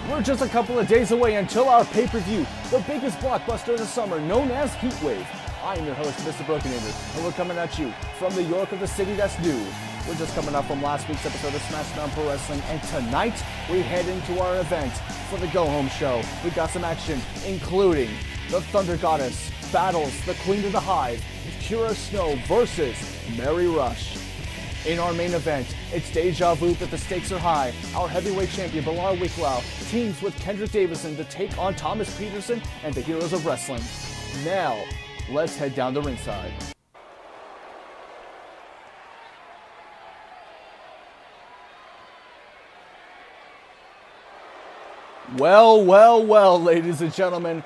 We're just a couple of days away until our pay-per-view, the biggest blockbuster of the summer, known as Heatwave. I am your host, Mr. Brokenator, and we're coming at you from New York, of the city that's new. We're just coming up from last week's episode of SmackDown Pro Wrestling, and tonight we head into our event for the go-home show. We got some action, including the Thunder Goddess battles the Queen of the Hive, Kira Snow versus Mary Rush. In our main event, it's deja vu, but the stakes are high. Our heavyweight champion, Balar Wicklow, teams with Kendrick Davidson to take on Thomas Peterson and the Heroes of Wrestling. Now, let's head down to ringside. Well, ladies and gentlemen,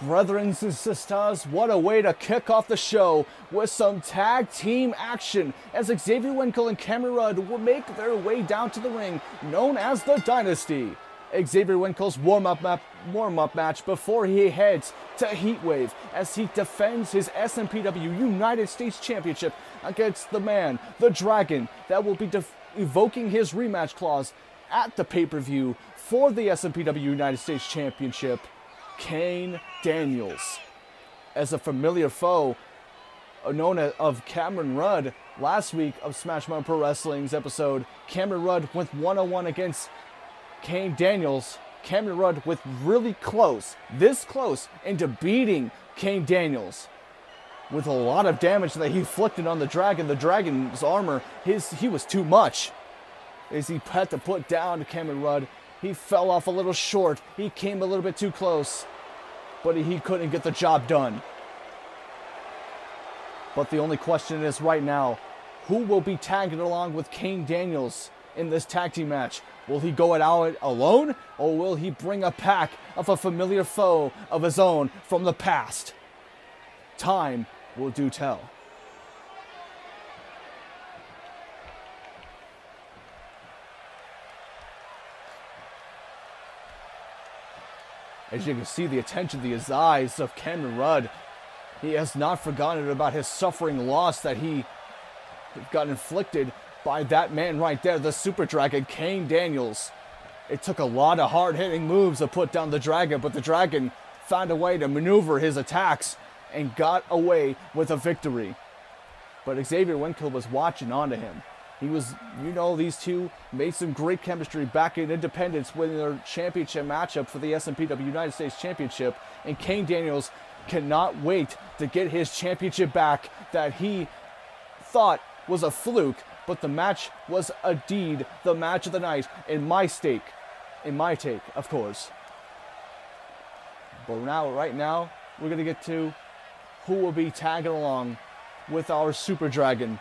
brethren and sisters, what a way to kick off the show with some tag team action as Xavier Winkle and Cameron Rudd will make their way down to the ring known as the Dynasty. Xavier Winkle's warm-up match before he heads to Heatwave as he defends his SMPW United States Championship against the man, the Dragon, that will be evoking his rematch clause at the pay-per-view for the SMPW United States Championship, Kane Daniels. As a familiar foe known as of Cameron Rudd, last week of Smash Mouth Pro Wrestling's episode, Cameron Rudd went 1-on-1 against Kane Daniels. Cameron Rudd with this close into beating Kane Daniels with a lot of damage that he inflicted on the Dragon. The Dragon's armor, he was too much. As he had to put down Cameron Rudd, he fell off a little short. He came a little bit too close, but he couldn't get the job done. But the only question is right now, who will be tagging along with Kane Daniels in this tag team match? Will he go it out alone, or will he bring a pack of a familiar foe of his own from the past? Time will do tell. As you can see the attention to his eyes of Cameron Rudd, he has not forgotten about his suffering loss that he got inflicted by that man right there, the Super Dragon, Kane Daniels. It took a lot of hard-hitting moves to put down the Dragon, but the Dragon found a way to maneuver his attacks and got away with a victory. But Xavier Winkle was watching onto him. He was, these two made some great chemistry back in Independence winning their championship matchup for the SMPW United States Championship. And Kane Daniels cannot wait to get his championship back that he thought was a fluke. But the match was indeed the match of the night in my take, of course. But right now, we're going to get to who will be tagging along with our Super Dragon.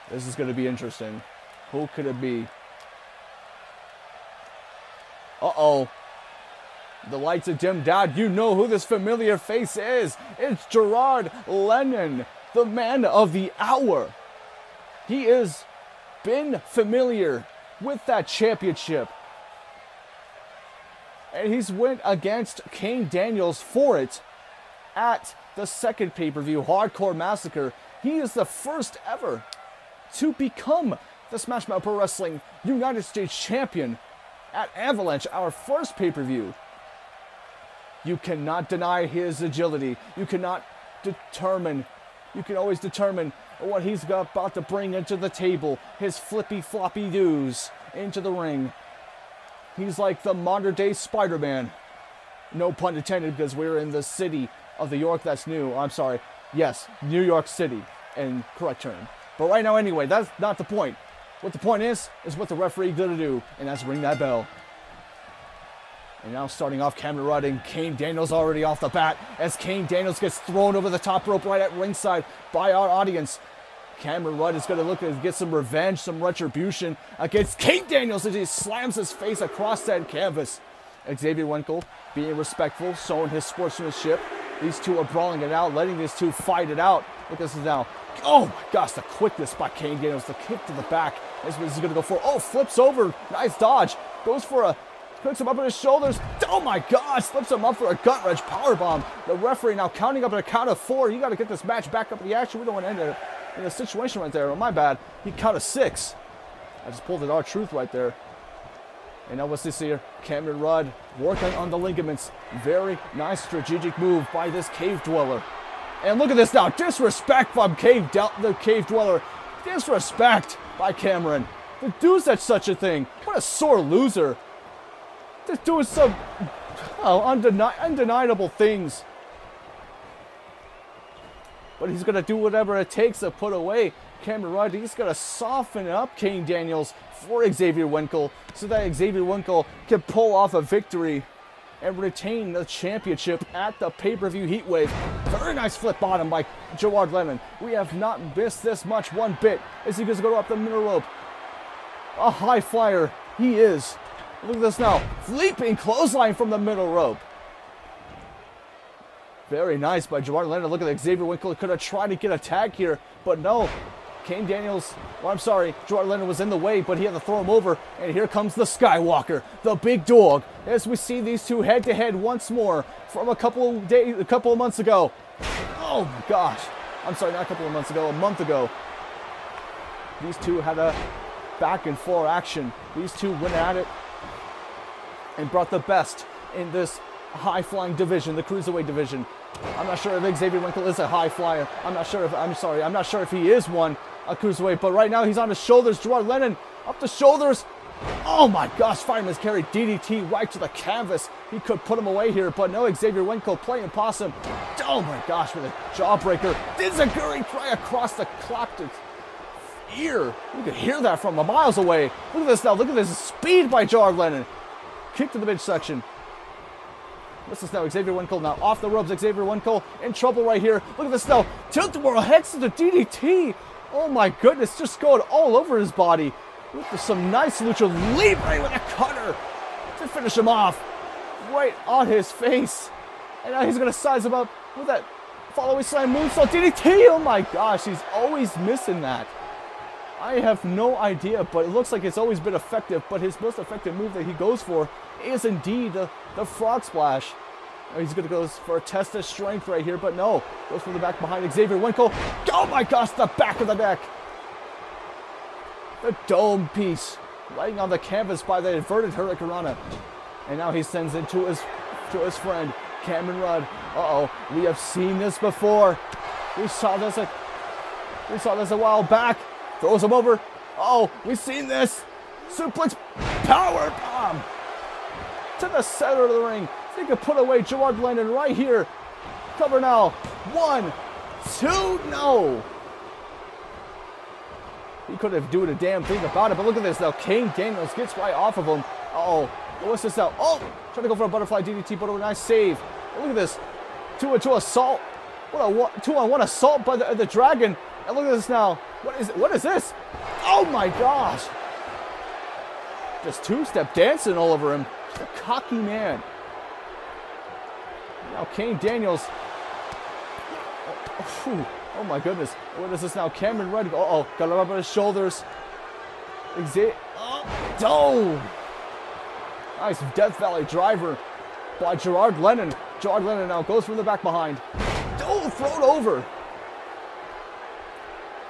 This is going to be interesting. Who could it be? Uh-oh. The lights are dimmed out. You know who this familiar face is. It's Gerard Lennon, the man of the hour. He has been familiar with that championship. And he's went against Kane Daniels for it at the second pay-per-view, Hardcore Massacre. He is the first ever to become the Smash Mouth Pro Wrestling United States Champion at Avalanche, our first pay-per-view. You cannot deny his agility. You can always determine what he's about to bring into the table. His flippy-floppy doos into the ring. He's like the modern-day Spider-Man. No pun intended, because we're in the city of New York that's new. I'm sorry. Yes, New York City, in correct term. But right now, anyway, that's not the point. What the point is what the referee going to do, and that's ring that bell. And now starting off, Cameron Rudd and Kane Daniels already off the bat as Kane Daniels gets thrown over the top rope right at ringside by our audience. Cameron Rudd is going to look to get some revenge, some retribution against King Daniels as he slams his face across that canvas. Xavier Winkle being respectful, showing his sportsmanship. These two are brawling it out, letting these two fight it out. Look at this now. Oh my gosh, the quickness by King Daniels, the kick to the back. This is what he's going to go for. Oh, flips over. Nice dodge. Goes for a, hooks him up on his shoulders. Oh my gosh, slips him up for a gut wrench powerbomb. The referee now counting up at a count of 4. You got to get this match back up in the action. We don't want to end it in a situation right there. Oh, my bad. He counted 6. I just pulled it R-Truth right there. And now what's this here? Cameron Rudd working on the ligaments. Very nice strategic move by this Cave Dweller. And look at this now. Disrespect from the Cave Dweller. Disrespect by Cameron. To do such a thing. What a sore loser. Just doing some undeniable things. But he's going to do whatever it takes to put away Cameron Rudd. He's going to soften up King Daniels for Xavier Winkle so that Xavier Winkle can pull off a victory and retain the championship at the pay-per-view Heatwave. Very nice flip bottom by Gerard Lennon. We have not missed this much one bit as he goes to go up the middle rope. A high flyer. He is. Look at this now. Leaping clothesline from the middle rope. Very nice by Gerard Lennon. Look at Xavier Winkle. Could have tried to get a tag here, but no. King Daniels, Gerard Lennon was in the way, but he had to throw him over. And here comes the Skywalker, the big dog, as we see these two head-to-head once more from a couple of months ago. Oh my gosh. I'm sorry, not a couple of months ago, a month ago. These two had a back and forth action. These two went at it and brought the best in this high-flying division, the Cruiserweight division. I'm not sure if Xavier Winkle is a high flyer. I'm not sure if he is one, a Cruiserweight, but right now he's on his shoulders. Gerard Lennon up the shoulders. Oh my gosh, fireman's carry DDT right to the canvas. He could put him away here, but no, Xavier Winkle playing possum. Oh my gosh, with a jawbreaker. Dizaguri right across the clapped ear. You could hear that from miles away. Look at this now. Look at this speed by Gerard Lennon. Kick to the midsection. This is now Xavier Winkle now off the ropes. Xavier Winkle in trouble right here. Look at this now. Tilt-a-whirl heads to the DDT. Oh my goodness, just going all over his body. With some nice lucha libre with a cutter to finish him off. Right on his face. And now he's going to size him up with that following slam moonsault DDT. Oh my gosh, he's always missing that. I have no idea, but it looks like it's always been effective. But his most effective move that he goes for is indeed the frog splash. He's going to go for a test of strength right here, but no. Goes from the back behind Xavier Winkle. Oh my gosh, the back of the neck. The dome piece laying on the canvas by the inverted Hurricanrana. And now he sends it to his friend, Cameron Rudd. Uh-oh, we have seen this before. We saw this a while back. Throws him over. Oh, we've seen this. Suplex power bomb to the center of the ring. They could put away Gerard Lennon right here. Cover now. 1, 2, no. He couldn't do a damn thing about it, but look at this now. King Daniels gets right off of him. Uh-oh. What's this now? Oh, trying to go for a butterfly DDT, but a nice save. And look at this. 2-on-2 assault. What a 2-on-1 assault by the Dragon. And look at this now. What is this? Oh my gosh. Just two-step dancing all over him. Just a cocky man. Now King Daniels. Oh my goodness. What is this now? Cameron Rudd. Uh-oh. Got him up on his shoulders. Oh. Nice Death Valley driver by Gerard Lennon. Gerard Lennon now goes from the back behind. Oh, thrown over.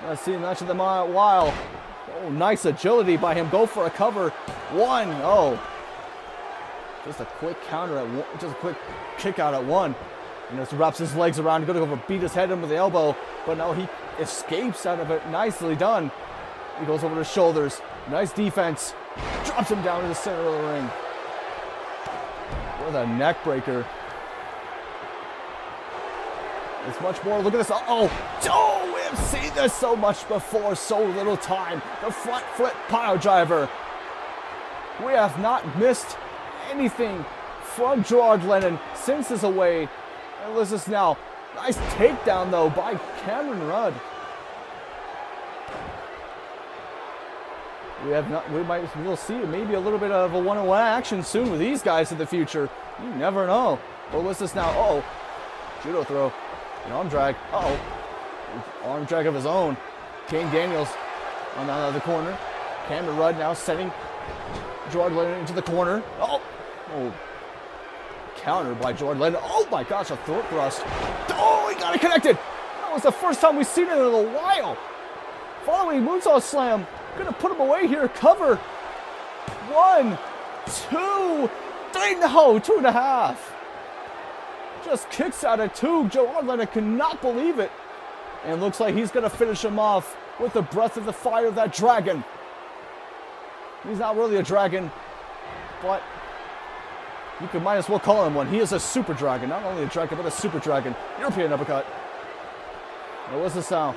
I've seen much of them a while. Oh, nice agility by him. Go for a cover. 1. Oh. Just a quick counter at 1. Just a quick kick out at 1. And just wraps his legs around. Going to go for beat his head in with the elbow. But no, he escapes out of it. Nicely done. He goes over his shoulders. Nice defense. Drops him down to the center of the ring. With a neck breaker. It's much more. Look at this. Oh, we have seen this so much before. So little time. The front flip pile driver. We have not missed anything from Gerard Lennon since his away. And this is now. Nice takedown, though, by Cameron Rudd. We'll see maybe a little bit of a one-on-one action soon with these guys in the future. You never know. But what's this now? Oh, judo throw, an arm drag. Arm drag of his own. Kane Daniels on the other corner. Cameron Rudd now setting Gerard Lennon into the corner. Oh, countered by Gerard Lennon. Oh my gosh, a throat thrust. Oh, he got it connected. That was the first time we've seen it in a while. Following moonsault slam. Gonna put him away here. Cover. 1, 2, 3. No, 2.5. Just kicks out at 2. Gerard Lennon cannot believe it. And looks like he's gonna finish him off with the breath of the fire of that dragon. He's not really a dragon, but you could might as well call him one. He is a super dragon. Not only a dragon, but a super dragon. European uppercut. Now what's this now?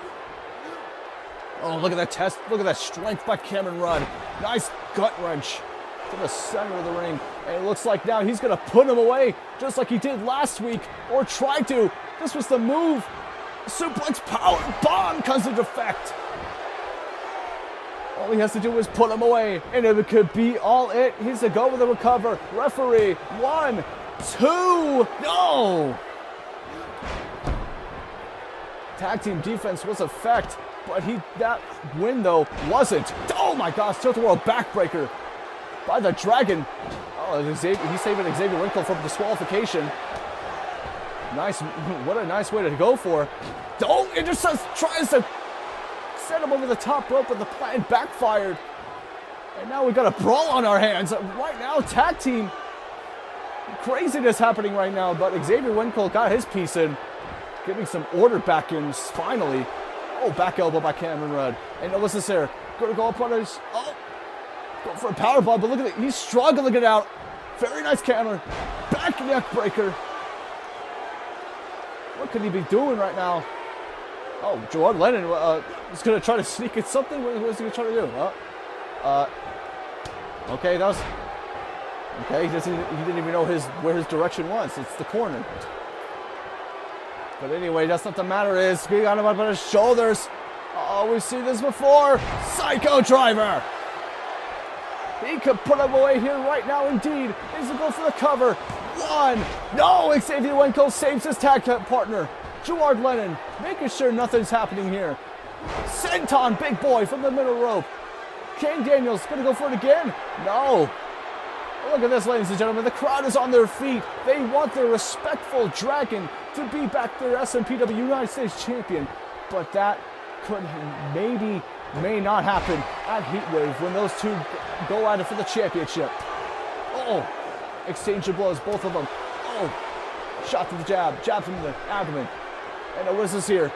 Oh, look at that test. Look at that strength by Cameron Rudd. Nice gut wrench to the center of the ring. And it looks like now he's going to put him away just like he did last week, or tried to. This was the move. Suplex power bomb comes into effect. All he has to do is put him away, and it could be all it. He's to go with the recover. Referee, 1, 2, no! Tag team defense was effect, but that win though wasn't. Oh my gosh, tilt the world backbreaker by the Dragon. Oh, he's saving Xavier Winkle from disqualification. Nice, what a nice way to go for. Oh, it just tries to set him over the top rope, but the plan backfired. And now we've got a brawl on our hands. Right now, tag team craziness happening right now, but Xavier Winkle got his piece in, getting some order back in finally. Oh, back elbow by Cameron Rudd. And what's this here? Gonna go up on his, go for a power bomb, but look at it, he's struggling it out. Very nice counter. Back neck breaker. What could he be doing right now? Oh, Gerard Lennon is going to try to sneak in something. What is he going to try to do? Okay, that was... Okay, he didn't even know where his direction was. It's the corner. But anyway, that's not the matter is. He got him up on his shoulders. Oh, we've seen this before. Psycho driver. He could put him away here right now, indeed. He's going to go for the cover. 1. No, Xavier Winkle saves his tag partner. Gerard Lennon making sure nothing's happening here. Senton, big boy from the middle rope. Kane Daniels going to go for it again. No. Look at this, ladies and gentlemen. The crowd is on their feet. They want their respectful Dragon to be back their SMPW United States Champion. But that could may not happen at Heatwave when those two go at it for the championship. Oh, exchange of blows, both of them. Oh, shot to the jab from the abdomen. And what is this here?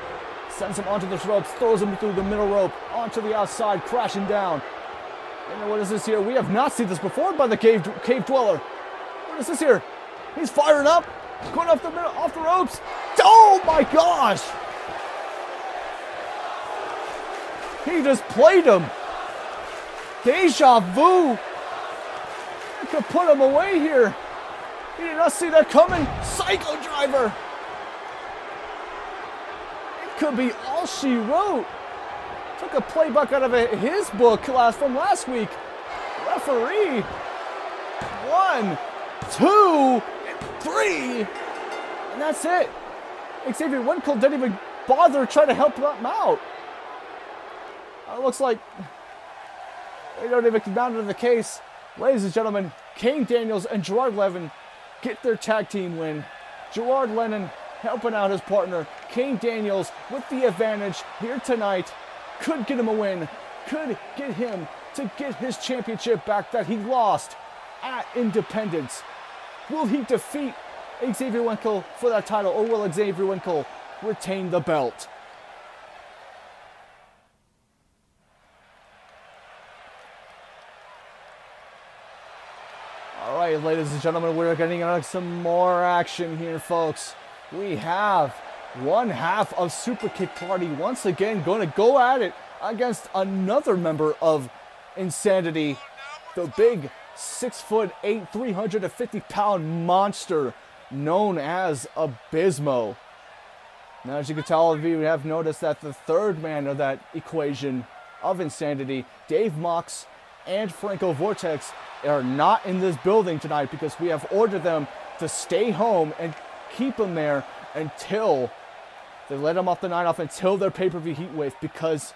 Sends him onto the ropes, throws him through the middle rope, onto the outside, crashing down. And what is this here? We have not seen this before by the cave dweller. What is this here? He's firing up, going off the ropes. Oh my gosh! He just played him. Deja vu. I could put him away here. He did not see that coming. Psycho driver. It could be all she wrote. Took a playbook out of his book class from last week. Referee. 1, 2, 3. And that's it. Xavier Winkle didn't even bother trying to help him out. It looks like they don't even come down to the case. Ladies and gentlemen, Kane Daniels and Gerard Lennon get their tag team win. Gerard Lennon helping out his partner. Kane Daniels with the advantage here tonight. Could get him a win. Could get him to get his championship back that he lost at Independence. Will he defeat Xavier Winkle for that title, or will Xavier Winkle retain the belt? All right, ladies and gentlemen, we're getting some more action here, folks. We have one half of Super Kick Party once again going to go at it against another member of Insanity, the big 6'8", 350-pound monster known as Abismo. Now, as you can tell, you have noticed that the third man of that equation of Insanity, Dave Mox, and Franco Vortex are not in this building tonight because we have ordered them to stay home and keep them there until they let them off the night off, until their pay-per-view heat wave, because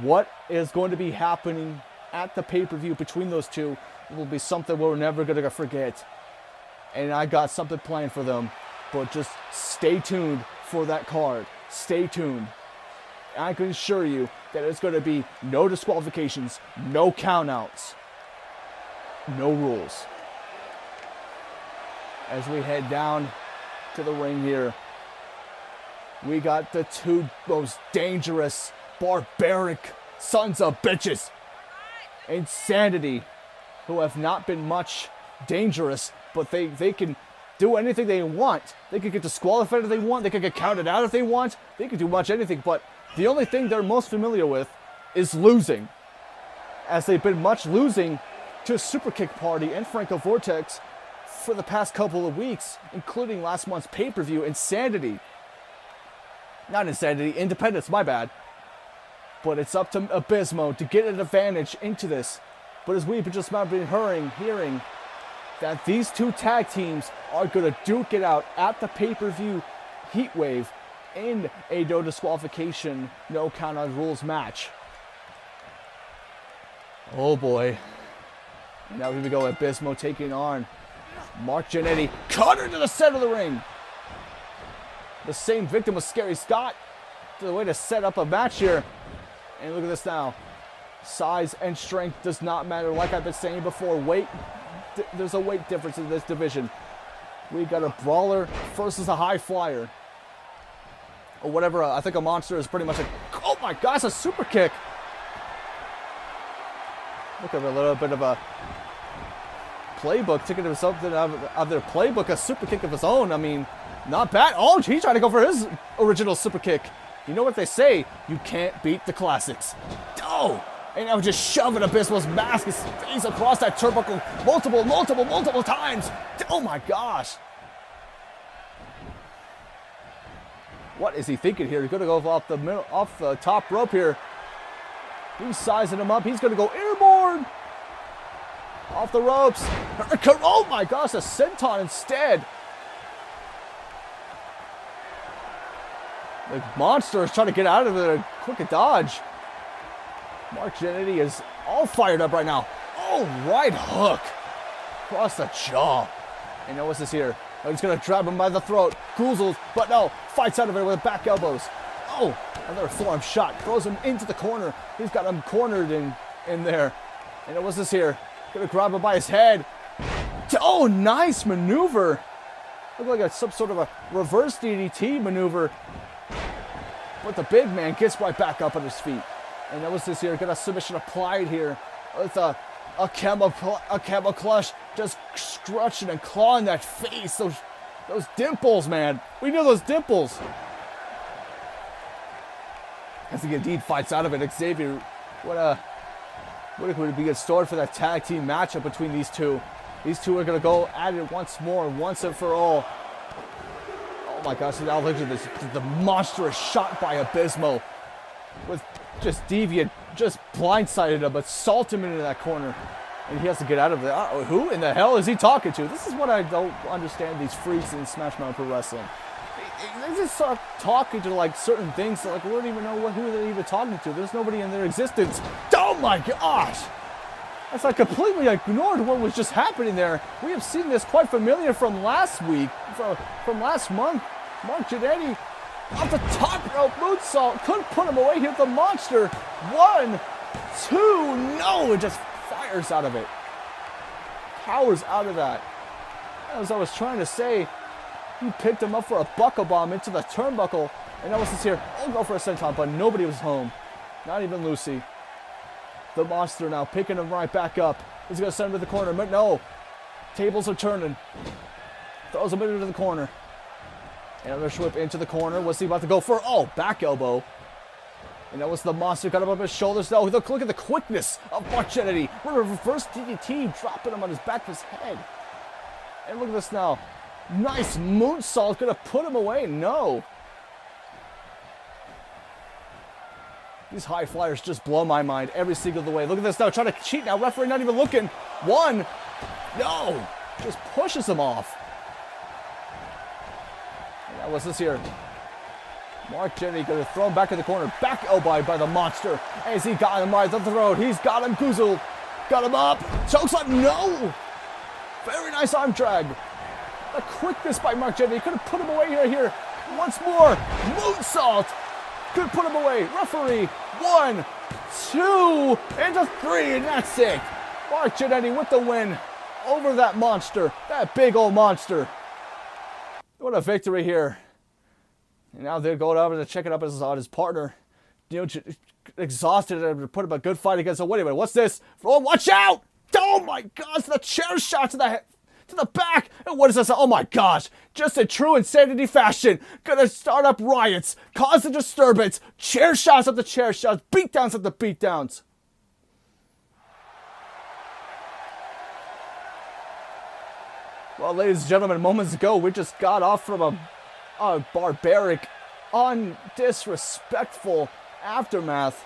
what is going to be happening at the pay-per-view between those two will be something we're never going to forget. And I got something planned for them, but just stay tuned for that card. Stay tuned. I can assure you that it's going to be no disqualifications, no countouts, no rules. As we head down to the ring here, we got the two most dangerous, barbaric sons of bitches, Insanity, who have not been much dangerous, but they can do anything they want. They could get disqualified if they want. They could get counted out if they want. They could do much anything, but the only thing they're most familiar with is losing, as they've been much losing to Superkick Party and Franco Vortex for the past couple of weeks, including last month's pay-per-view, Insanity. Not Insanity, Independence, my bad. But it's up to Abysmo to get an advantage into this. But as we've just been hearing that these two tag teams are going to duke it out at the pay-per-view Heatwave in a no disqualification, no count out rules match. Oh boy. Now here we go, Abysmo taking on Mark Jannetty. Cutter to the center of the ring. The same victim was Scary Scott. The way to set up a match here. And look at this now. Size and strength does not matter. Like I've been saying before, weight, there's a weight difference in this division. We got a brawler versus a high flyer. Or whatever, I think a monster is pretty much a, oh my gosh, a super kick. Look at a little bit of a playbook, taking something out of their playbook, a super kick of his own. I mean, not bad. Oh, he's trying to go for his original super kick. You know what they say, you can't beat the classics. Oh, and now just shoving Abysmo's mask, his face across that turnbuckle multiple times. Oh my gosh. What is he thinking here? He's going to go off the top rope here. He's sizing him up. He's going to go airborne. Off the ropes. Oh my gosh, a senton instead. The monster is trying to get out of there. Quick a dodge. Mark Jannetty is all fired up right now. Oh, right hook. Across the jaw. And now what's this here? Oh, he's going to grab him by the throat. Goozles, but no. Fights out of it with back elbows. Oh, another forearm shot. Throws him into the corner. He's got him cornered in there. And now what's this here? Going to grab him by his head. Oh, nice maneuver. Looked like some sort of a reverse DDT maneuver. But the big man gets right back up on his feet. And that was this here. Got a submission applied here with a camel clutch, just scratching and clawing that face. Those dimples, man. We know those dimples. As he indeed fights out of it, Xavier, what would be a start for that tag team matchup between these two. These two are going to go at it once more, once and for all. Oh my gosh, now look at this. The monstrous shot by Abysmo with just deviant, just blindsided him, but salt him into that corner. And he has to get out of there. Who in the hell is he talking to? This is what I don't understand, these freaks in Smash Mouth Pro Wrestling. They just start talking to like certain things that like we don't even know who they're even talking to. There's nobody in their existence. Oh my gosh! That's like completely ignored what was just happening there. We have seen this quite familiar from last week, from last month. Mark Jannetty off the top rope moonsault, couldn't put him away. Hit the monster. 1, 2, no! It just fires out of it. Powers out of that. As I was trying to say, he picked him up for a buckle bomb into the turnbuckle, and that was this here. I'll go for a senton, but nobody was home. Not even Lucy. The monster now picking him right back up. He's going to send him to the corner, but no. Tables are turning. Throws him into the corner. Another whip into the corner. What's he about to go for? Oh, back elbow. And that was the monster. Got him up his shoulders. No, look at the quickness of Mark Jannetty. We're a reverse DDT, dropping him on his back of his head. And look at this now. Nice moonsault. Gonna put him away. No. These high flyers just blow my mind every single way. Look at this now, trying to cheat now. Referee not even looking. One. No. Just pushes him off. Now what's this here? Mark Jenney going to throw him back in the corner. Back elbow by the monster. As he got him right up the road. He's got him goozled. Got him up. Chokeslam. No. Very nice arm drag. The quickness by Mark Jenney. He could have put him away right here. Once more. Moonsault. Could put him away. Referee. 1, 2, and a 3, and that's it. Mark Jenney with the win over that monster. That big old monster. What a victory here. And now they're going over to check it up on his partner. You know, exhausted to put up a good fight against him. Wait a minute, what's this? Oh, watch out! Oh my gosh, the chair shot to the head. To the back, and what is this? Oh my gosh, just in true Insanity fashion, gonna start up riots, cause a disturbance, chair shots at the chair shots, beatdowns at the beatdowns. Well, ladies and gentlemen, moments ago, we just got off from a barbaric, disrespectful aftermath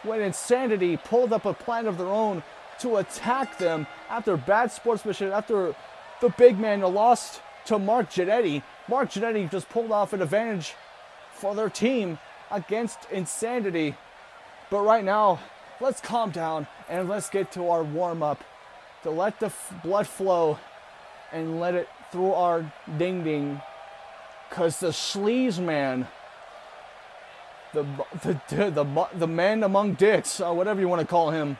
when Insanity pulled up a plan of their own to attack them after bad sportsmanship, after the big man lost to Mark Jannetty. Mark Jannetty just pulled off an advantage for their team against Insanity. But right now, let's calm down and let's get to our warm-up to let the blood flow and let it through our ding-ding. Because the sleaze man, the man among dicks, whatever you want to call him,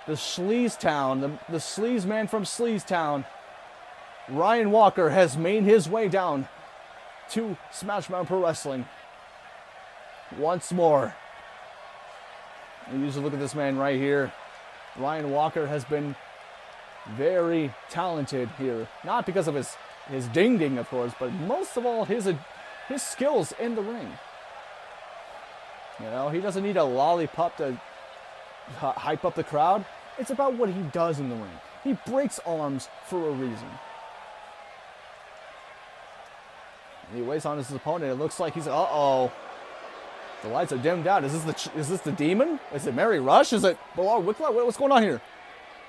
the Sleaze Town, the Sleaze man from Sleaze Town, Ryan Walker has made his way down to Smash Mount Pro Wrestling once more. And you just look at this man right here. Ryan Walker has been very talented here. Not because of his ding-ding, of course, but most of all his skills in the ring. You know, he doesn't need a lollipop to hype up the crowd. It's about what he does in the ring. He breaks arms for a reason. He waits on his opponent. It looks like he's uh-oh. The lights are dimmed out. Is this the demon? Is it Mary Rush? Is it Balar Wicklow? What's going on here?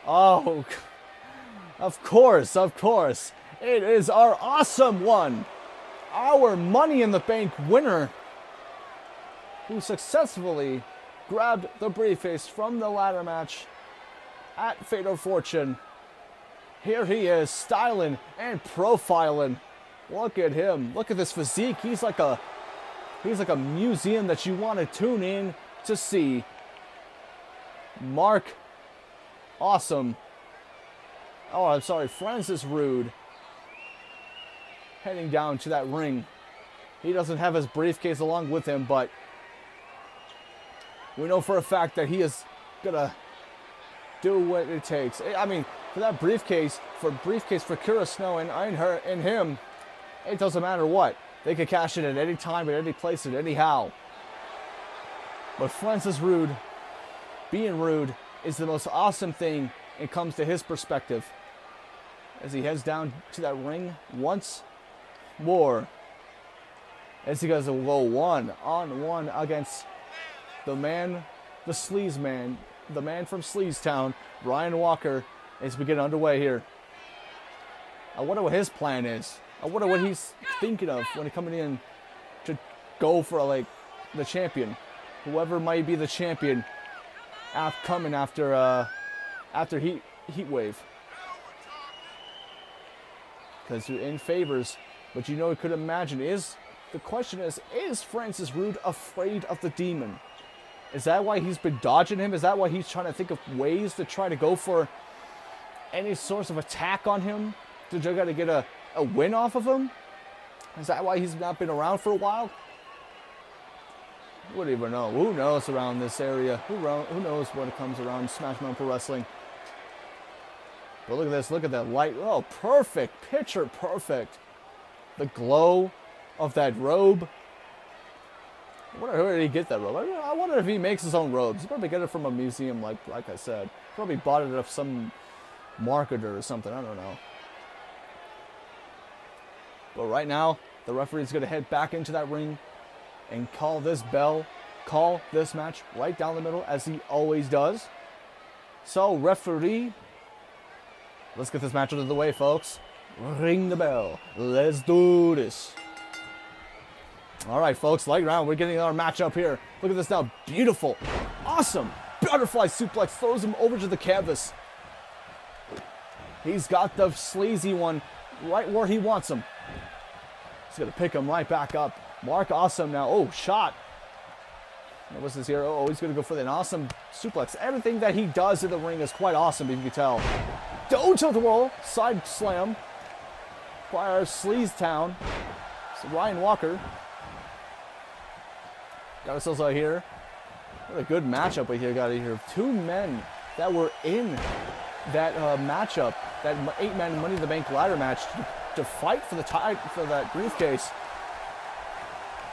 Oh, of course. It is our awesome one. Our Money in the Bank winner, who successfully grabbed the briefcase from the ladder match at Fate or Fortune. Here he is, styling and profiling. Look at him. Look at this physique. He's like a museum that you want to tune in to see. Mark, awesome. Oh, I'm sorry, Francis Rude. Heading down to that ring. He doesn't have his briefcase along with him, but we know for a fact that he is gonna do what it takes. I mean, for that briefcase for Kira Snow and him, it doesn't matter what. They could cash it at any time, at any place, at anyhow. But Francis Rude, being Rude, is the most awesome thing when it comes to his perspective. As he heads down to that ring once more. As he goes a low 1-on-1 against the man, the Sleaze man, the man from Sleaze Town, Ryan Walker, as we get underway here. I wonder what his plan is. I wonder what he's thinking of when he's coming in to go for like the champion, whoever might be the champion, coming after Heat Wave. Because you're in favors, but you know, you could imagine the question is Francis Rude afraid of the demon? Is that why he's been dodging him? Is that why he's trying to think of ways to try to go for any source of attack on him to try to get a win off of him? Is that why he's not been around for a while? We don't even know. Who knows around this area? Who knows when it comes around Smash Mount Pro Wrestling? But look at this. Look at that light. Oh, perfect. Picture perfect. The glow of that robe. I wonder where did he get that robe? I wonder if he makes his own robes. He probably got it from a museum, like I said. Probably bought it off some marketer or something. I don't know. But right now, the referee is going to head back into that ring and call this bell call this match right down the middle as he always does. So, referee, let's get this match out of the way, folks. Ring the bell. Let's do this. All right, folks, light round. We're getting our matchup here. Look at this now. Beautiful. Awesome. Butterfly suplex. Throws him over to the canvas. He's got the sleazy one right where he wants him. He's going to pick him right back up. Mark Awesome now. Oh, shot. What's this here? Oh, he's going to go for an awesome suplex. Everything that he does in the ring is quite awesome, if you can tell. Don't tilt the roll. Side slam. By our Sleaze Town. So Ryan Walker. Got ourselves out here. What a good matchup we got here. Two men that were in that matchup, that 8-man Money in the Bank ladder match, to fight for the for that briefcase.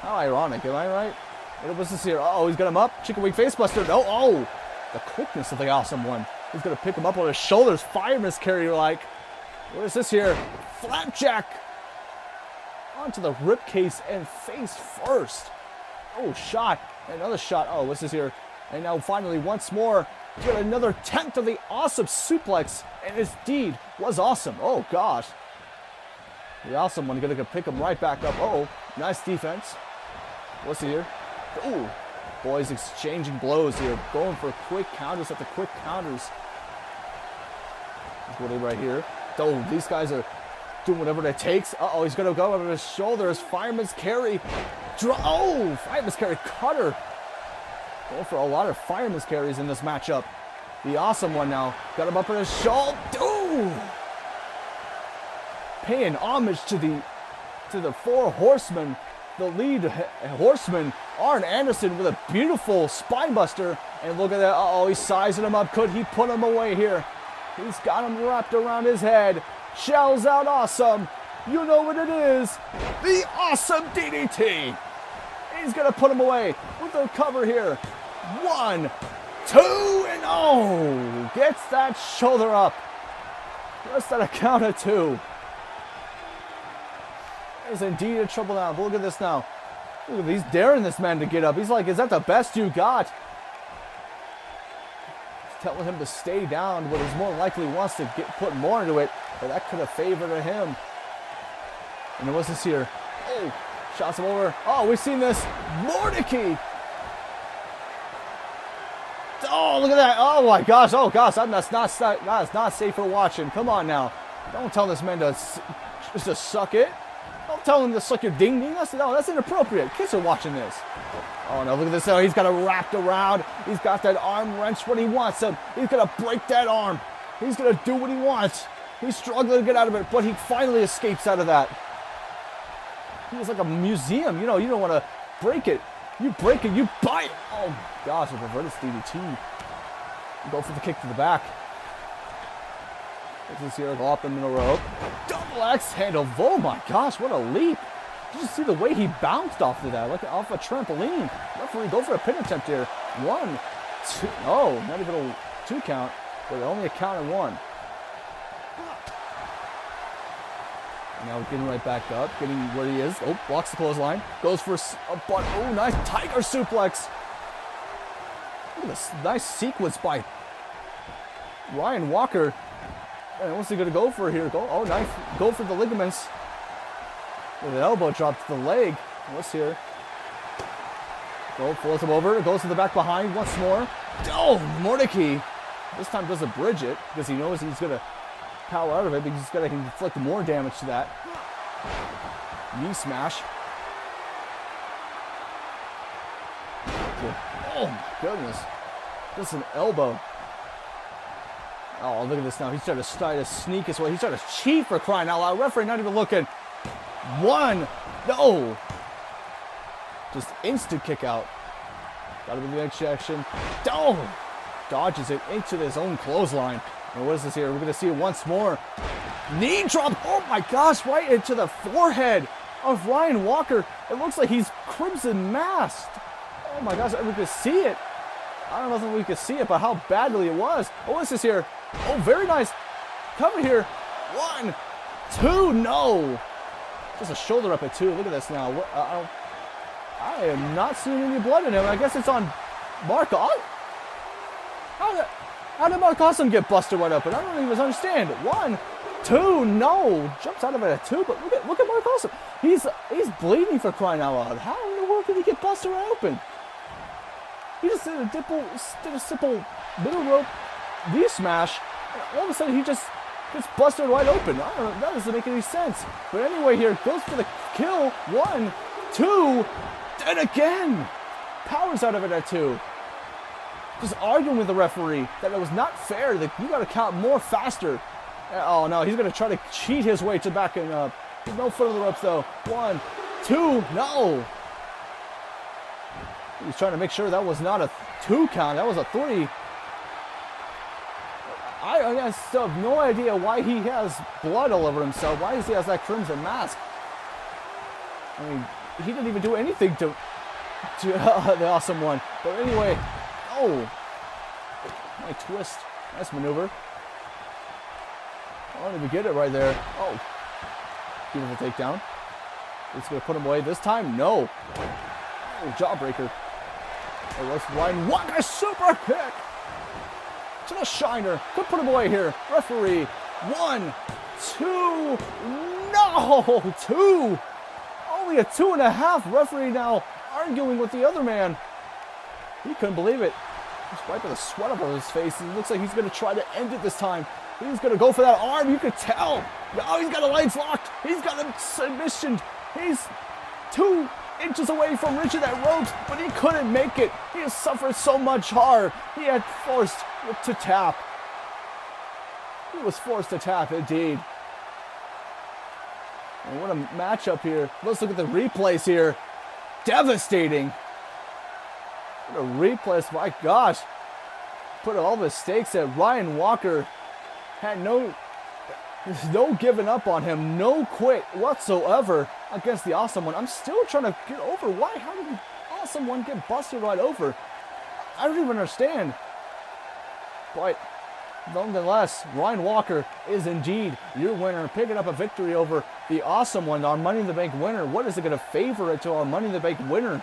How ironic, am I right? What was this here? Oh, he's got him up. Chicken wing face buster. No, oh, the quickness of the awesome one. He's gonna pick him up on his shoulders. Fireman's carry like. What is this here? Flapjack onto the rib case and face first. Oh, shot. Another shot. Oh, what's this here? And now finally, once more, get another 10th of the awesome suplex. And his deed was awesome. Oh, gosh. The awesome one going to pick him right back up. Oh, nice defense. What's here? Oh, boys exchanging blows here. Going for quick counters at the quick counters. That's what it right here. Oh, these guys are doing whatever it takes. Uh-oh, he's going to go over his shoulders. Fireman's carry. Oh, fireman's carry cutter. Going for a lot of fireman's carries in this matchup. The awesome one now. Got him up on his shoulder. Ooh. Paying homage to the four horsemen. The lead horseman, Arn Anderson, with a beautiful spinebuster. And look at that. Uh-oh, he's sizing him up. Could he put him away here? He's got him wrapped around his head. Shells out awesome. You know what it is. The awesome DDT. He's going to put him away with the cover here. 1, 2, and oh. Gets that shoulder up. Just at a count of 2. There's indeed a trouble now. But look at this now. Look at, he's daring this man to get up. He's like, is that the best you got? He's telling him to stay down, but he's more likely wants to put more into it. But that could have favored him. And what's this here? Oh, shots him over. Oh, we've seen this. Mordecai. Oh, look at that. Oh, my gosh. Oh, gosh. That's not safe for watching. Come on now. Don't tell this man to suck it. Don't tell him to suck your ding-ding. That's inappropriate. Kids are watching this. Oh, no. Look at this. Oh, he's got it wrapped around. He's got that arm wrench when he wants him. He's going to break that arm. He's going to do what he wants. He's struggling to get out of it, but he finally escapes out of that. He was like a museum. You know, you don't want to break it. You break it, you bite. Oh, gosh, a reverted DDT. Go for the kick to the back. This here, go up in the rope. Double axe handle. Oh, my gosh, what a leap. Did you see the way he bounced off of that? Like off a trampoline. Referee, go for a pin attempt here. 1, 2. Oh, not even a 2 count, but only a count of 1. Now getting right back up, getting where he is. Oh, blocks the clothesline. Goes for a butt. Oh, nice tiger suplex. Look at this nice sequence by Ryan Walker. And what's he going to go for here? Oh, nice. Go for the ligaments. With an elbow drop to the leg. What's here? Floats him over. Goes to the back behind once more. Oh, Mordecai. This time doesn't bridge it because he knows he's going to power out of it, but he's got to inflict more damage to that. Knee smash. Oh my goodness. Just an elbow. Oh, look at this now. He's trying to sneak his way. He's trying to cheat, for crying out loud. Referee not even looking. 1. No. Just instant kick out. Got to be the next action. Oh. Dodges it into his own clothesline. And what is this here? We're going to see it once more. Knee drop. Oh my gosh, right into the forehead of Ryan Walker. It looks like he's crimson masked. Oh my gosh, we could see it. I don't know if we could see it, but how badly it was. Oh, what is this here? Oh, very nice cover here. 1, 2, no. Just a shoulder up at 2. Look at this now. I am not seeing any blood in him. I guess it's on Mark. How did Mark Awesome get busted right open? I don't even understand. 1, 2, no. Jumps out of it at 2, but look at Mark Awesome. He's bleeding, for crying out loud. How in the world did he get busted right open? He just did a simple middle rope V-smash, and all of a sudden he just gets busted right open. I don't know, that doesn't make any sense. But anyway, here goes for the kill. 1, 2, and again. Powers out of it at 2. Just arguing with the referee that it was not fair, that you got to count more faster. Oh no, he's going to try to cheat his way to back and no foot on the ropes though. 1, 2, no. He's trying to make sure that was not a 2 count, that was a 3. I still have no idea why he has blood all over himself. Why does he have that crimson mask? I mean, he didn't even do anything to the Awesome One. But anyway, oh, nice twist, nice maneuver. I don't even get it right there. Oh, beautiful takedown. It's gonna put him away this time. No. Oh, jawbreaker. Oh, let's Ryan Walker super kick to the Shiner. Could put him away here. Referee. 1, 2. No, 2. Only a 2.5. Referee now arguing with the other man. He couldn't believe it. He's wiping the sweat off of his face. It looks like he's going to try to end it this time. He's going to go for that arm. You could tell. Oh, he's got the legs locked. He's got a submission. He's 2 inches away from reaching that ropes, but he couldn't make it. He has suffered so much harm. He had forced to tap. He was forced to tap, indeed. And what a matchup here. Let's look at the replays here. Devastating. What a replay, my gosh. Put all the stakes that Ryan Walker had no giving up on him, no quit whatsoever against the Awesome One. I'm still trying to get over why. How did the Awesome One get busted right over? I don't even understand. But nonetheless, Ryan Walker is indeed your winner, picking up a victory over the Awesome One, our Money in the Bank winner. What is it going to favor it to our Money in the Bank winner?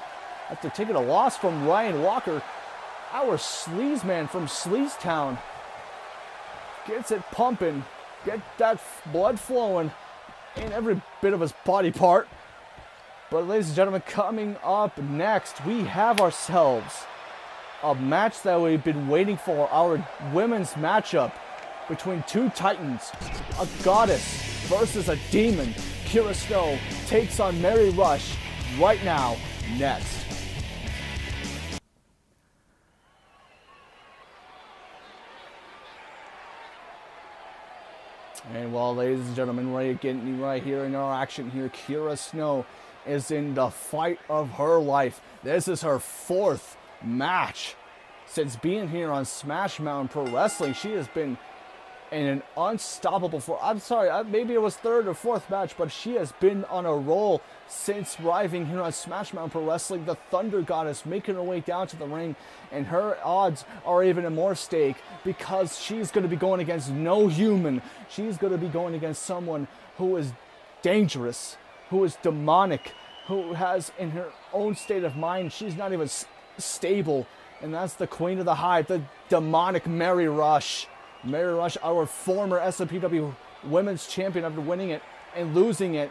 After taking a loss from Ryan Walker, our sleaze man from Sleazetown gets it pumping, get that blood flowing in every bit of his body part. But ladies and gentlemen, coming up next, we have ourselves a match that we've been waiting for, our women's matchup between 2 titans, a goddess versus a demon. Kira Snow takes on Mary Rush right now, next. And well, ladies and gentlemen, getting right here in our action here, Kira Snow is in the fight of her life. This is her 4th match since being here on Smash Mountain Pro Wrestling. She has been in an unstoppable maybe it was 3rd or 4th match, but she has been on a roll since arriving here on Smash Mountain Pro Wrestling. The Thunder Goddess making her way down to the ring, and her odds are even more stake because she's going to be going against no human. She's going to be going against someone who is dangerous, who is demonic, who has in her own state of mind, she's not even stable, and that's the Queen of the Hive, the demonic Mary Rush. Mary Rush, our former SMPW Women's Champion, after winning it and losing it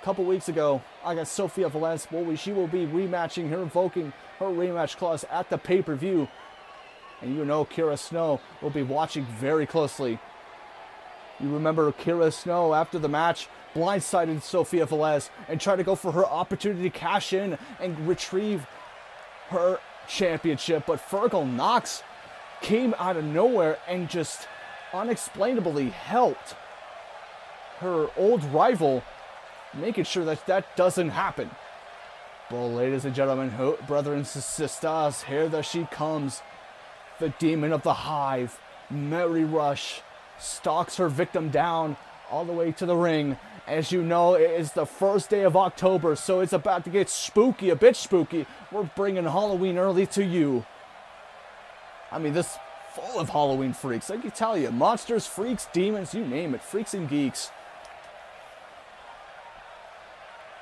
a couple weeks ago against Sofia Velez. She will be rematching her, invoking her rematch clause at the pay-per-view. And you know Kira Snow will be watching very closely. You remember Kira Snow, after the match, blindsided Sofia Velez and tried to go for her opportunity to cash in and retrieve her championship. But Fergal Knox came out of nowhere and just unexplainably helped her old rival, making sure that that doesn't happen. Well, ladies and gentlemen, brothers and sisters, here that she comes. The demon of the Hive, Mary Rush, stalks her victim down all the way to the ring. As you know, it is the 1st day of October, so it's about to get spooky, a bit spooky. We're bringing Halloween early to you. I mean, this full of Halloween freaks. I can tell you, monsters, freaks, demons, you name it, freaks and geeks.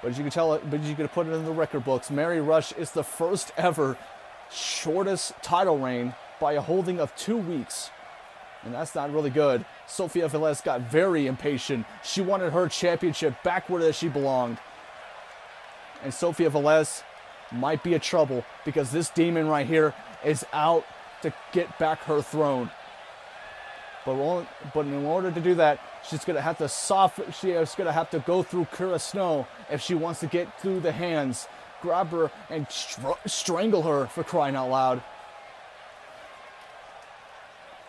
But as you can tell, but you can put it in the record books. Mary Rush is the first ever shortest title reign by a holding of 2 weeks. And that's not really good. Sofia Velez got very impatient. She wanted her championship back where she belonged. And Sofia Velez might be in trouble because this demon right here is out to get back her throne. But in order to do that, she's going to have to go through Kira Snow if she wants to get through the hands. Grab her and strangle her, for crying out loud.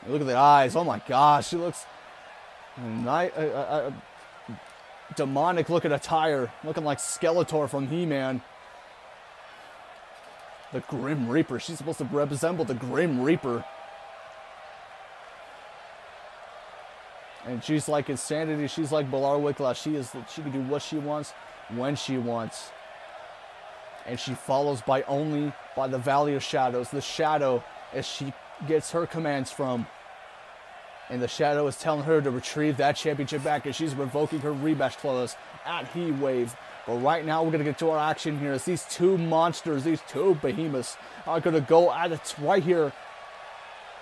And look at the eyes. Oh my gosh, she looks demonic looking attire, looking like Skeletor from He-Man. The Grim Reaper. She's supposed to resemble the Grim Reaper. And she's like Insanity. She's like Balar Wicklow. She can do what she wants, when she wants. And she follows only by the Valley of Shadows. The Shadow, as she gets her commands from. And the Shadow is telling her to retrieve that championship back, and she's revoking her rematch clause at Heat Wave. But right now, we're going to get to our action here as these two monsters, these two behemoths, are going to go at it right here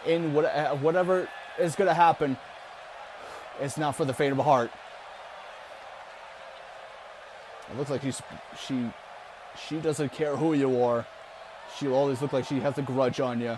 in whatever is going to happen. It's not for the faint of heart. It looks like she doesn't care who you are. She'll always look like she has a grudge on you.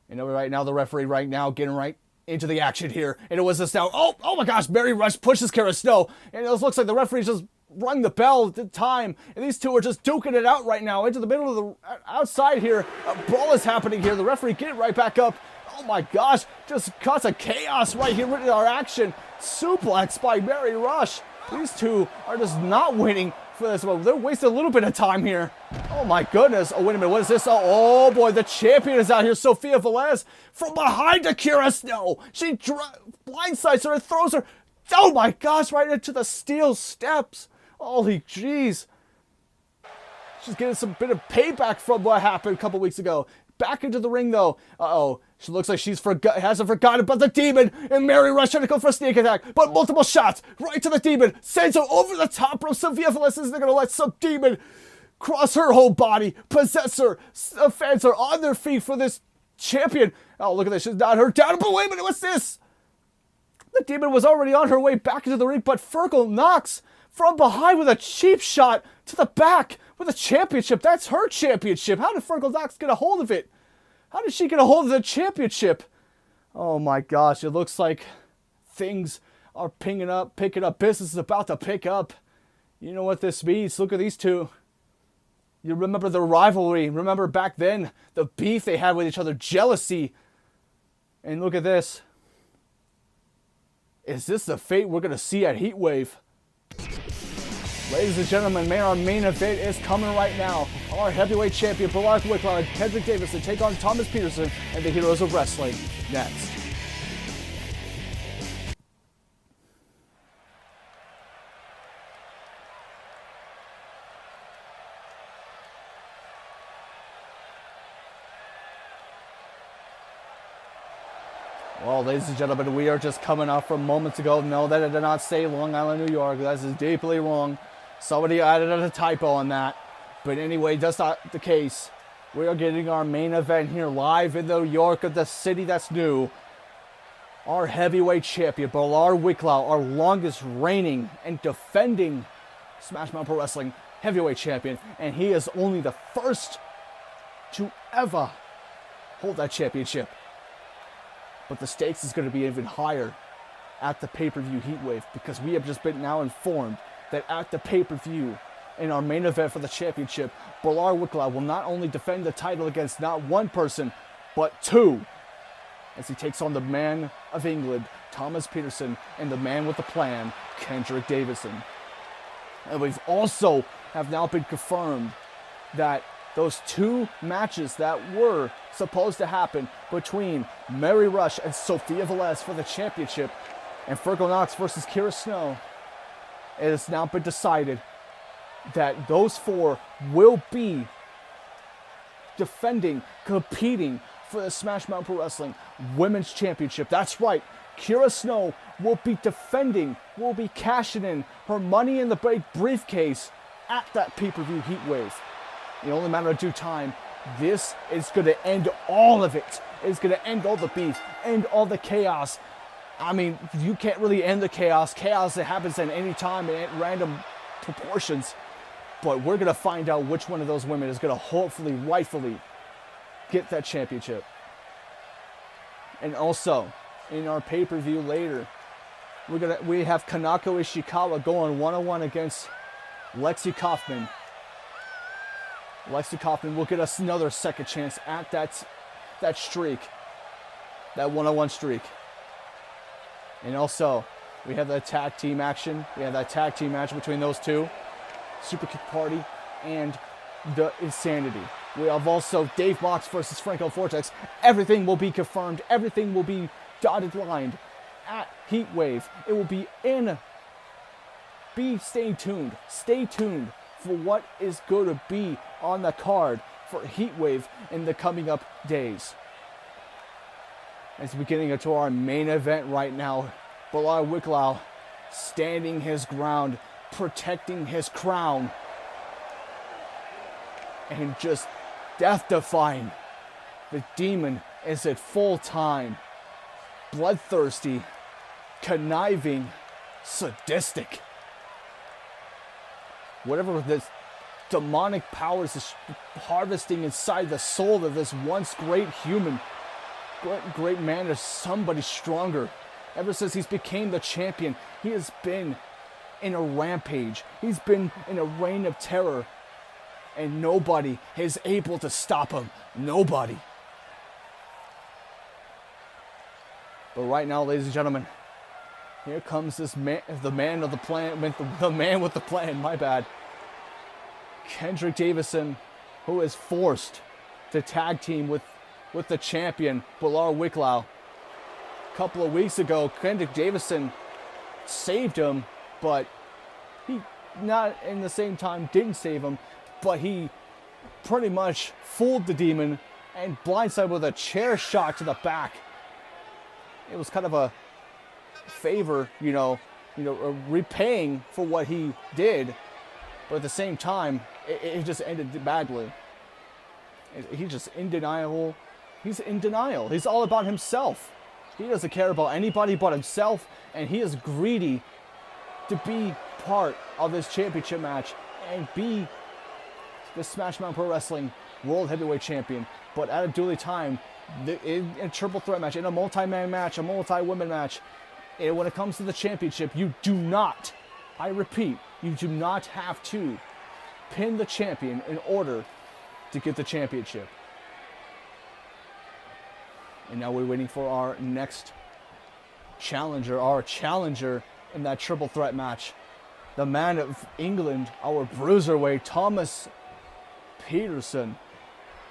You know, right now, the referee getting right into the action here. And it was this now. Oh my gosh, Mary Rush pushes Kira Snow. And it looks like the referee just rung the bell at the time. And these two are just duking it out right now into the middle of the outside here. A brawl is happening here. The referee getting right back up. Oh my gosh, just cause a chaos right here in our action. Suplex by Mary Rush. These two are just not winning for this one. They're wasting a little bit of time here. Oh my goodness. Oh, wait a minute. What is this? Oh boy, the champion is out here. Sofia Velez from behind Akira Snow. She blindsides her and throws her, oh my gosh, right into the steel steps. Holy jeez. She's getting some bit of payback from what happened a couple weeks ago. Back into the ring though. Uh-oh. She looks like hasn't forgotten about the demon. And Mary Rush trying to go for a sneak attack. But multiple shots right to the demon. Sends her over the top rope. Sofia Velez isn't going to let some demon cross her whole body. Possess her. Fans are on their feet for this champion. Oh, look at this. She's not hurt down. But wait a minute. What's this? The demon was already on her way back into the ring. But Fergal Knox from behind with a cheap shot to the back with a championship. That's her championship. How did Fergal Knox get a hold of it? How did she get a hold of the championship? Oh my gosh, it looks like things are picking up. Business is about to pick up. You know what this means. Look at these two. You remember the rivalry. Remember back then, the beef they had with each other, jealousy. And look at this. Is this the fate we're going to see at Heat Wave? Ladies and gentlemen, our main event is coming right now. Our heavyweight champion, Balar Wicklow, and Kendrick Davidson take on Thomas Peterson and the Heroes of Wrestling next. Well, ladies and gentlemen, we are just coming off from moments ago. No, that did not say Long Island, New York. That is deeply wrong. Somebody added a typo on that. But anyway, that's not the case. We are getting our main event here live in New York, of the city that's new. Our heavyweight champion, Balar Wicklow, our longest reigning and defending Smash Mouth Pro Wrestling heavyweight champion. And he is only the first to ever hold that championship. But the stakes is going to be even higher at the pay-per-view Heat Wave, because we have just been now informed that at the pay-per-view in our main event for the championship, Balar Wicklow will not only defend the title against not one person, but two, as he takes on the man of England, Thomas Peterson, and the man with the plan, Kendrick Davidson. And we've also have now been confirmed that those two matches that were supposed to happen between Mary Rush and Sofia Velez for the championship and Fergal Knox versus Kira Snow, it has now been decided that those four will be competing for the Smash Mouth Pro Wrestling Women's Championship. That's right. Kira Snow will be defending, will be cashing in her Money in the Bank briefcase at that pay-per-view Heatwave. In only a matter of due time, this is going to end all of it. It's going to end all the beef, end all the chaos. I mean, you can't really end the chaos. Chaos that happens at any time and at random proportions. But we're going to find out which one of those women is going to hopefully, rightfully get that championship. And also, in our pay-per-view later, we have Kanako Ishikawa going one-on-one against Lexi Kaufman. Lexi Kaufman will get us another second chance at that streak, that one-on-one streak. And also, we have the tag team action. We have that tag team match between those two, Super Kick Party and the Insanity. We have also Dave Mox versus Franco Vortex. Everything will be confirmed. Everything will be dotted lined at Heatwave. It will be in. Stay tuned. Stay tuned for what is going to be on the card for Heatwave in the coming up days. As we're getting into our main event right now, Balar Wicklow standing his ground, protecting his crown, and just death-defying. The Demon is at full time, bloodthirsty, conniving, sadistic. Whatever this demonic powers is harvesting inside the soul of this once great human, great man, is somebody stronger. Ever since he's became the champion, he has been in a rampage. He's been in a reign of terror. And nobody is able to stop him. Nobody. But right now, ladies and gentlemen, here comes this man, the man with the plan, my bad. Kendrick Davidson, who is forced to tag team with the champion, Balar Wicklow. A couple of weeks ago, Kendrick Davidson saved him, but he not in the same time didn't save him, but he pretty much fooled the Demon and blindsided with a chair shot to the back. It was kind of a favor, repaying for what he did, but at the same time, it just ended badly. He's just in denial. He's in denial. He's all about himself. He doesn't care about anybody but himself, and he is greedy to be part of this championship match and be the Smash Mouth Pro Wrestling World Heavyweight Champion. But at a duly time, in a triple threat match, in a multi-man match, a multi-women match, and when it comes to the championship, you do not, I repeat, you do not have to pin the champion in order to get the championship. And now we're waiting for our next challenger, in that triple threat match. The man of England, our bruiserweight, Thomas Peterson,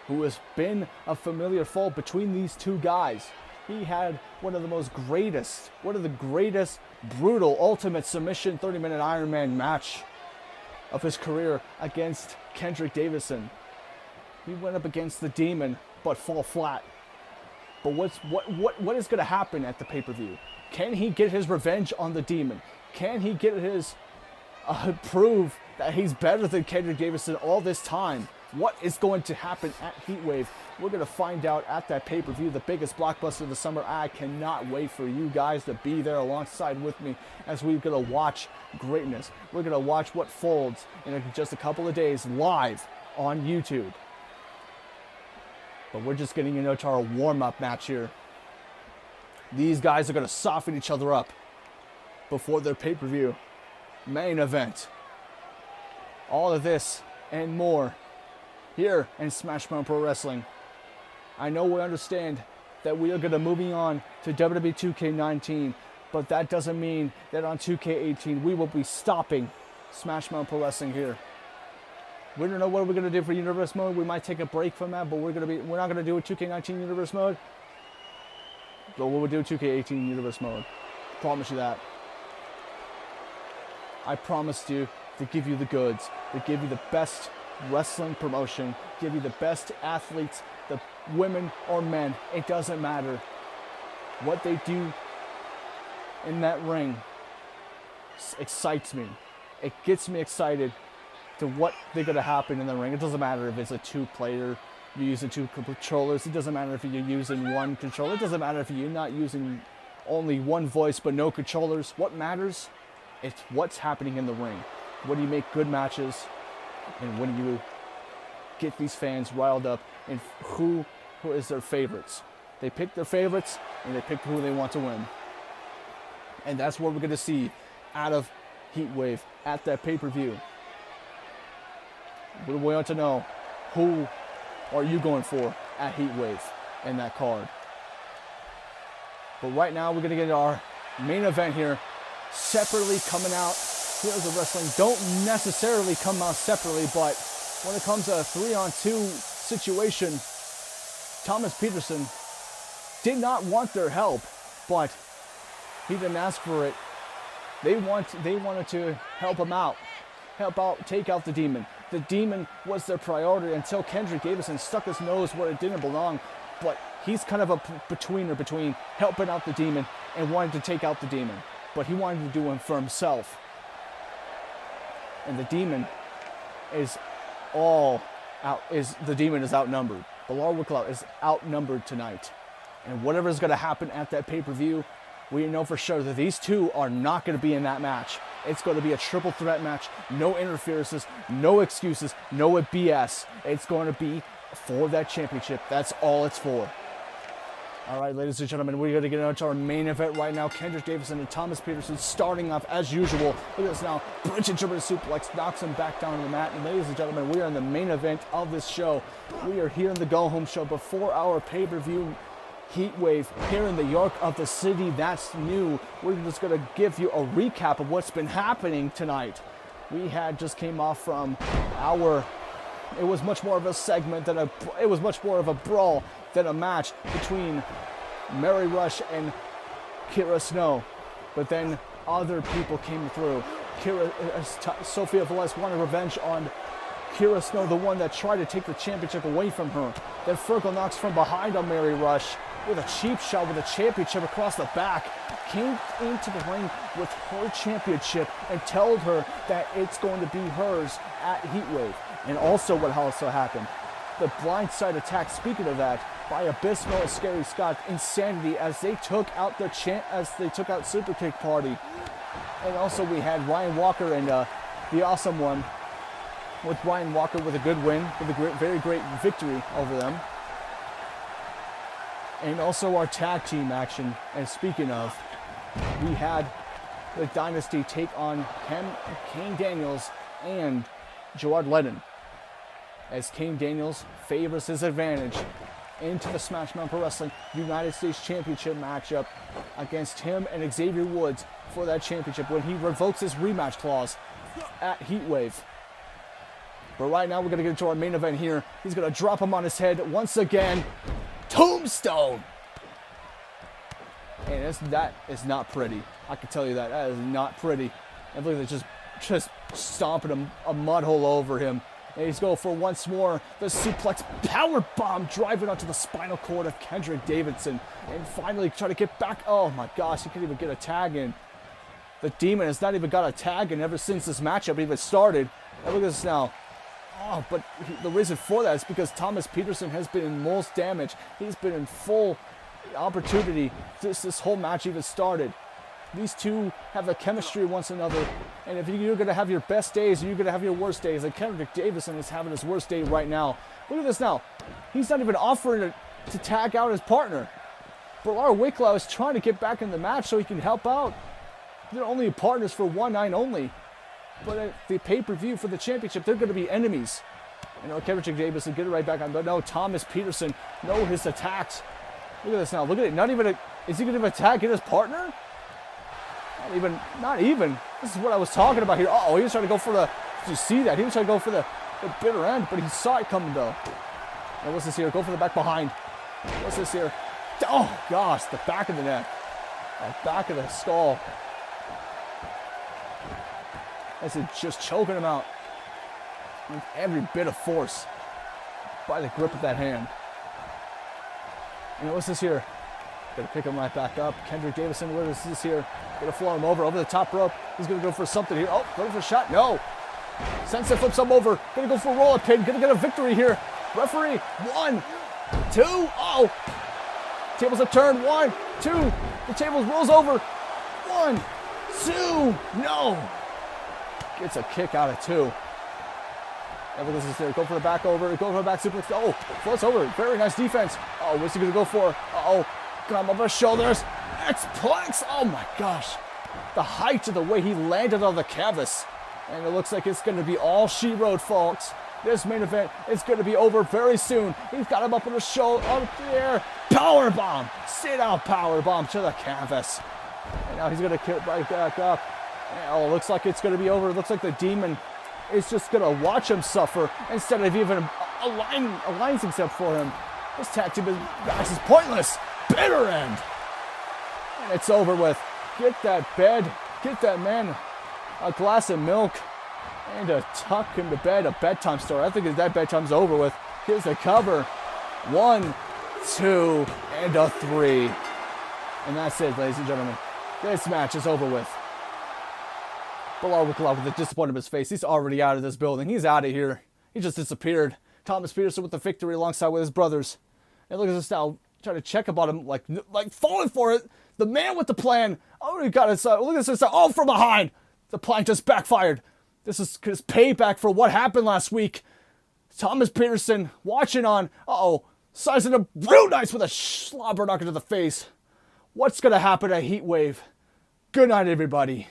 who has been a familiar foe between these two guys. He had one of the greatest brutal ultimate submission 30-minute Iron Man match of his career against Kendrick Davidson. He went up against the Demon, but fall flat. But what is going to happen at the pay-per-view? Can he get his revenge on the Demon? Can he get his prove that he's better than Kendrick Davidson all this time? What is going to happen at Heatwave? We're going to find out at that pay-per-view, the biggest blockbuster of the summer. I cannot wait for you guys to be there alongside with me as we're going to watch greatness. We're going to watch what folds in just a couple of days live on YouTube. But we're just getting into our warm-up match here. These guys are going to soften each other up before their pay-per-view main event. All of this and more here in Smash Mouth Pro Wrestling. I know we understand that we are going to moving on to WWE 2K18, but that doesn't mean that on 2K18 we will be stopping Smash Mouth Pro Wrestling here. We don't know what we're going to do for Universe Mode. We might take a break from that, but we're not going to do a 2K19 Universe Mode. But we'll do 2K18 Universe Mode. Promise you that. I promised you to give you the goods, to give you the best wrestling promotion, give you the best athletes, the women or men. It doesn't matter what they do in that ring excites me. It gets me excited to what they're going to happen in the ring. It doesn't matter if it's a two-player, you're using two controllers. It doesn't matter if you're using one controller. It doesn't matter if you're not using only one voice but no controllers. What matters is what's happening in the ring. When you make good matches and when you get these fans riled up and who is their favorites. They pick their favorites and they pick who they want to win. And that's what we're going to see out of Heatwave at that pay-per-view. We want to know, who are you going for at Heatwave in that card? But right now we're going to get our main event here separately coming out. Heroes of Wrestling don't necessarily come out separately, but when it comes to a 3-on-2 situation, Thomas Peterson did not want their help, but he didn't ask for it. They wanted to help him out, take out the Demon. The Demon was their priority until Kendrick Davidson stuck his nose where it didn't belong, but he's kind of a betweener between helping out the Demon and wanting to take out the Demon, but he wanted to do it for himself. And the Demon is outnumbered. Balar Wicklow is outnumbered tonight. And whatever is going to happen at that pay-per-view, we know for sure that these two are not going to be in that match. It's going to be a triple threat match. No interferences, no excuses, no BS. It's going to be for that championship. That's all it's for. All right, ladies and gentlemen, we're going to get into our main event right now. Kendrick Davidson and Thomas Peterson starting off as usual. Look at this now. Bridget German suplex knocks him back down on the mat. And ladies and gentlemen, we are in the main event of this show. We are here in the Go Home Show before our pay-per-view Heatwave here in the York of the City. That's new. We're just going to give you a recap of what's been happening tonight. We just came off from it was much more of a segment than it was much more of a brawl than a match between Mary Rush and Kira Snow. But then other people came through. Sophia Velez wanted revenge on Kira Snow, the one that tried to take the championship away from her. Then Fergal knocks from behind on Mary Rush with a cheap shot with a championship across the back. Came into the ring with her championship and told her that it's going to be hers at Heatwave. And also what also happened, the blindside attack, speaking of that, by Abysmal and Scary Scott, Insanity, as they took out Super Kick Party. And also we had Ryan Walker and the Awesome One, with Ryan Walker with a good win, with a very great victory over them. And also our tag team action. And speaking of, we had the Dynasty take on Kane Daniels and Gerard Lennon, as Kane Daniels favors his advantage into the Smash Mouth Pro Wrestling United States Championship matchup against him and Xavier Woods for that championship when he revokes his rematch clause at Heatwave. But right now we're going to get into our main event here. He's going to drop him on his head once again. Tombstone! And that is not pretty. I can tell you that. That is not pretty. And look at it, just stomping a mud hole over him. And he's going for once more the suplex power bomb, driving onto the spinal cord of Kendrick Davidson. And finally try to get back. Oh my gosh, he can't even get a tag in. The Demon has not even got a tag in ever since this matchup even started. And look at this now. Oh, but the reason for that is because Thomas Peterson has been in most damage. He's been in full opportunity since this whole match even started. These two have a chemistry once another, and if you're going to have your best days, you're going to have your worst days. And Kendrick Davidson is having his worst day right now. Look at this now. He's not even offering to tag out his partner. Balar Wicklow is trying to get back in the match so he can help out. They're only partners for one night only. But at the pay-per-view for the championship, they're going to be enemies. You know, Kendrick Davidson, get it right back on. But no, Thomas Peterson, no, his attacks. Look at this now. Look at it. Not even is he going to attack his partner? Not even. This is what I was talking about here. Uh-oh, he was trying to go for the, did you see that? He was trying to go for the bitter end, but he saw it coming though. Now what's this here? Go for the back behind. What's this here? Oh gosh, the back of the neck. The back of the skull. That's it, just choking him out with every bit of force by the grip of that hand. And what's this here? Gonna pick him right back up. Kendrick Davidson, what is this here? Gonna floor him over the top rope. He's gonna go for something here. Oh, going for a shot. No. Sensei flips him over. Gonna go for a roll-up pin. Gonna get a victory here. Referee, 1, 2. Oh. Tables have turned. 1, 2. The table rolls over. 1, 2. No. Gets a kick out of 2. This is there. Go for the back over. Go for the back suplex. Oh, floats over. Very nice defense. Oh, what's he gonna go for? Uh-oh. Come up his shoulders. X-Plex. Oh my gosh. The height of the way he landed on the canvas. And it looks like it's going to be all she wrote, folks. This main event is going to be over very soon. He's got him up on his shoulder, up in the air. Power bomb. Sit out power bomb to the canvas. And now he's going to kick right back up. Oh, looks like it's going to be over. It looks like the demon is just going to watch him suffer instead of even aligning himself for him. This tag team match is pointless. Bitter end. And it's over with. Get that bed. Get that man a glass of milk and tuck him to bed. A bedtime story. I think that bedtime's over with. Here's the cover. 1, 2, and a 3. And that's it, ladies and gentlemen. This match is over with. Balar Wicklow with a disappointment in his face. He's already out of this building. He's out of here. He just disappeared. Thomas Peterson with the victory alongside with his brothers. And look at this now. Trying to check about him, like falling for it. The man with the plan. Oh, he got his. Look at this. Oh, from behind. The plan just backfired. This is his payback for what happened last week. Thomas Peterson watching on. Uh-oh. Sizing him real nice with a slobber knocker to the face. What's going to happen at Heat Wave? Good night, everybody.